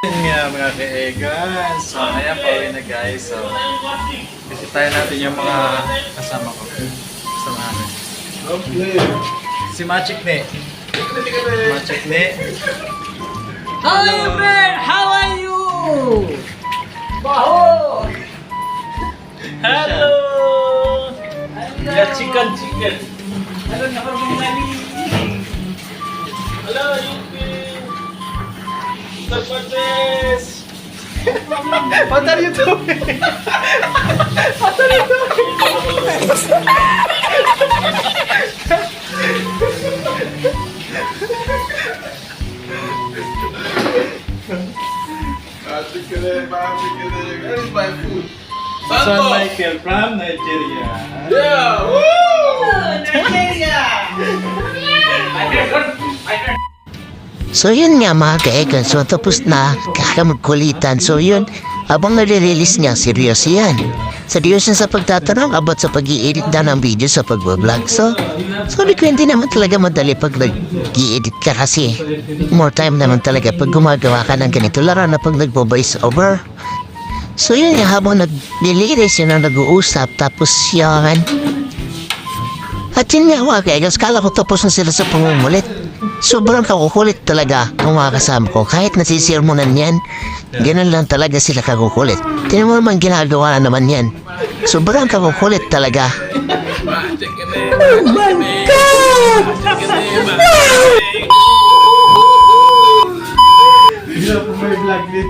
Yun nga mga ka-egan. So, ayan, pauwi na guys. So, bisitahin natin yung mga kasama ko. Kasama namin. Si Machik Ne. Machik Ne. Hello friend, how are you? Baho! Hello! Yeah, chicken. Hello, nakarungali. Hello, Yuki! Surprise! What are you doing? What are you doing? Where is my food? Son Michael from Nigeria. Yeah! Woo! So yun nga mga ka-egan, so tapos na kakamagkulitan. So yun, abang nare-release niya, seryoso yan. Seryoso sa pagtatanong about sa pag-i-edit na ng video sa pag-vlog. So sabi ko hindi naman talaga madali pag nag-i-edit ka kasi more time naman talaga pag gumagawa ka ng ganito laro na pag nagbo-voice over. So yun nga, habang nag-release yun na nag-uusap tapos yan. At yun nga mga ka-egan, kala ko tapos na sila sa pangumulit. Sobrang kakukulit talaga ang mga kasama ko. Kahit nasisirmonan yan, ganun lang talaga sila kakukulit. Tingnan mo naman ginagawa na naman yan. Sobrang kakukulit talaga. Oh my God! Hirap po may vlog din.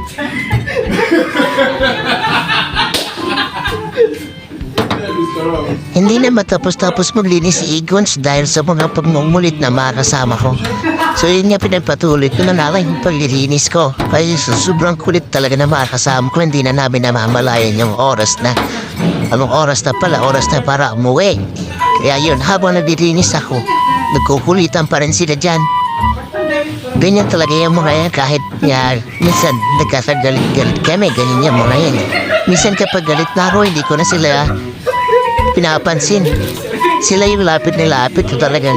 Hindi na matapos-tapos maglinis si Igons dahil sa mga pagmumulit na mga kasama ko. So yun nga pinagpatuloy ko na nalang yung paglilinis ko. Kaya sobrang kulit talaga na mga kasama ko. Hindi na namin namamalayan yung oras na. Anong oras na pala? Oras na para umuwi. Kaya yun, habang naglilinis ako, nagkukulitan pa rin sila dyan. Ganyan talaga yung mga yan kahit minsan nagkakagalit-galit kami. Ganyan yung mga yan. Minsan kapag galit na ako, hindi ko na sila pinapansin. Sila yung lapit na lapit na talagang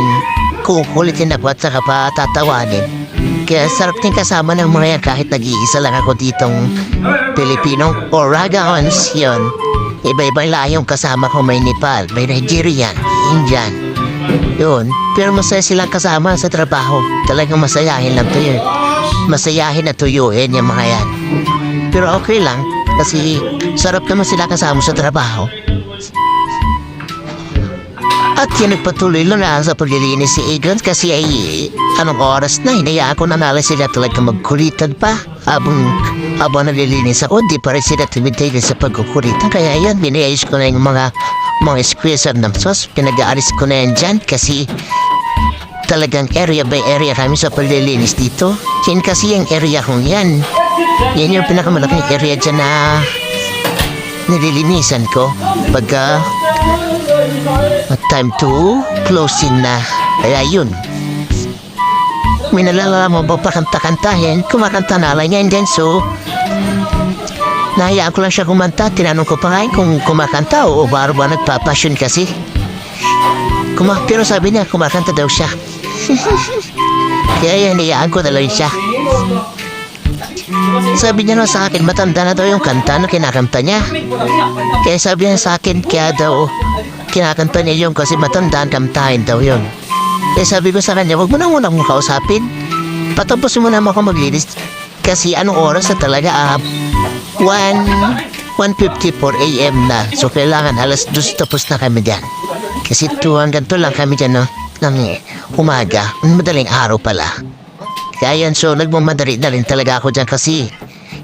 kukulitin ako at saka pa tatawanin. Kaya sarap din kasama ng mga yan kahit nag-iisa lang ako ditong Pilipinong Oragons yun. Iba-iba layong kasama ko, may Nepal, may Nigerian, Indian. Yun. Pero masaya silang kasama sa trabaho. Talagang masayahin lang to yun. Masayahin na tuyuin yung mga yan. Pero okay lang kasi sarap naman sila kasama sa trabaho. At yun nagpatuloy lang na sa paglilinis si Egan kasi ay anong oras na, hinayaan ko na nalang sila talaga magkulitan pa. Habang nalilinis ako, di pa rin sila tumitigil sa pagkukulitan. Kaya yan, binayos ko na yung mga squeezer ng sauce. Pinag-aalis ko na yan dyan kasi talagang area by area kami sa paglilinis dito. Yan kasi yung area kong yan. Yan yung pinakamalaking area dyan na nililinisan ko. Pagka time to closing na. Kaya yun. May nalalaman mo pa kanta-kantahin. Kumakanta na lang yan din. So, nahayaan ko lang siya kumanta. Tinanong ko pa nga kung kumakanta o baro ba nagpapasyon kasi. Pero sabi niya, kumakanta daw siya. Kaya yan, nahayaan ko na lang siya. Sabi niya na sa akin, matanda na daw yung kanta na kinakanta niya. Kaya sabi niya sa akin, kaya daw kinakanta niya yun kasi matanda ang kantahin daw yun. Kaya sabi ko sa kanya, wag mo na muna akong kausapin. Patapusin mo naman ako maglinis. Kasi anong oras na talaga? 1:54 AM na. So kailangan alas 2 tapos na kami dyan. Kasi 2 hanggang 2 lang kami dyan ng umaga. Madaling araw pala. Kaya yan, so nagmamadali na rin talaga ako dyan kasi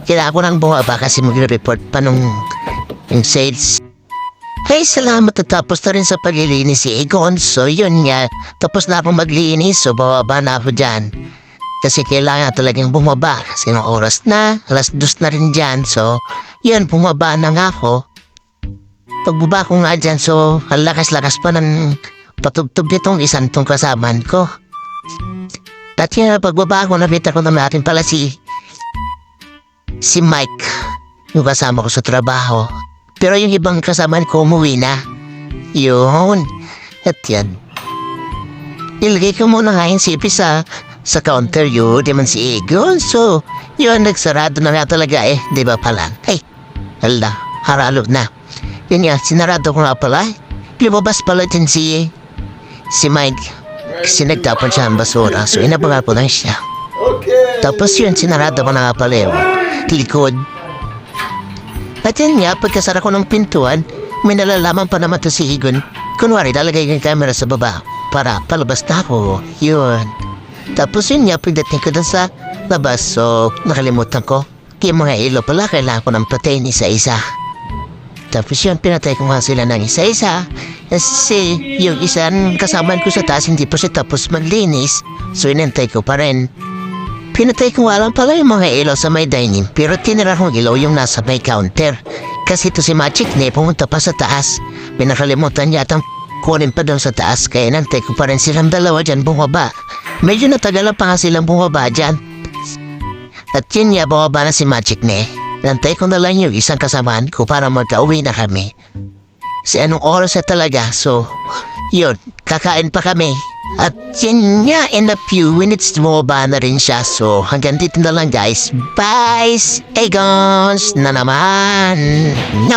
kailangan ko nang bumaba kasi mag-report pa nung sales. Hey, salamat at tapos na rin sa paglilinis si Egon. So yun nga, tapos na akong maglinis so bababa na ako dyan. Kasi kailangan talagang bumaba kasi ng oras na, alas 2 na rin dyan. So yun, bumaba na nga ako. Pagbaba ko nga dyan, so ang lakas-lakas pa ng patubtub nitong isang tong kasamaan ko. At yun, pagbaba ko, nakita ko naman natin pala si Mike, yung kasama ko sa trabaho. Pero yung ibang kasamaan ko umuwi na. Yun. At yan. Ilagay ko muna nga yung sipi sa sa counter yun, di man si Egon. So, yun, nagsarado na nga talaga eh, di ba pala? Ay, hala, haralo na. Yun nga, sinarado ko nga pala. Lumabas pala din si Mike. Kasi nagtapon siya ang basura, so inabangal ko lang siya. Okay. Tapos yun, sinarado ko na nga pala yung likod. At yun nga, pagkasara ko ng pintuan, may nalalaman pa naman to si Egon. Kunwari, lalagay yung camera sa baba para palabas na ako. Yun. Tapos yun nga, pagdating ko dun sa labas, so nakalimutan ko. Kaya mga ilo pala, kailangan ko ng protein isa-isa. Tapos yun, pinatay ko nga sila ng isa-isa. Kasi yung isang kasamaan ko sa taas, hindi pa siya tapos maglinis. So inantay ko pa rin. Pinatay ko nga lang pala yung mga ilaw sa may dining, pero tinira kong ilaw yung nasa may counter. Kasi to si Magic ne, pumunta pa sa taas. Pinakalimutan yatang kunin pa doon sa taas, kaya nantay ko pa rin silang dalawa dyan bumaba. Medyo natagalan pa nga silang bumaba dyan. At yun nga, bumaba na si Magic ne. Nantay ko na lang yung isang kasamaan ko para magka-uwi na kami. Kasi anong oras na talaga, so yun, kakain pa kami. At yun nga, in a few minutes, bumaba na rin siya. So hanggang dito na lang guys. Bye! Egons na naman! No!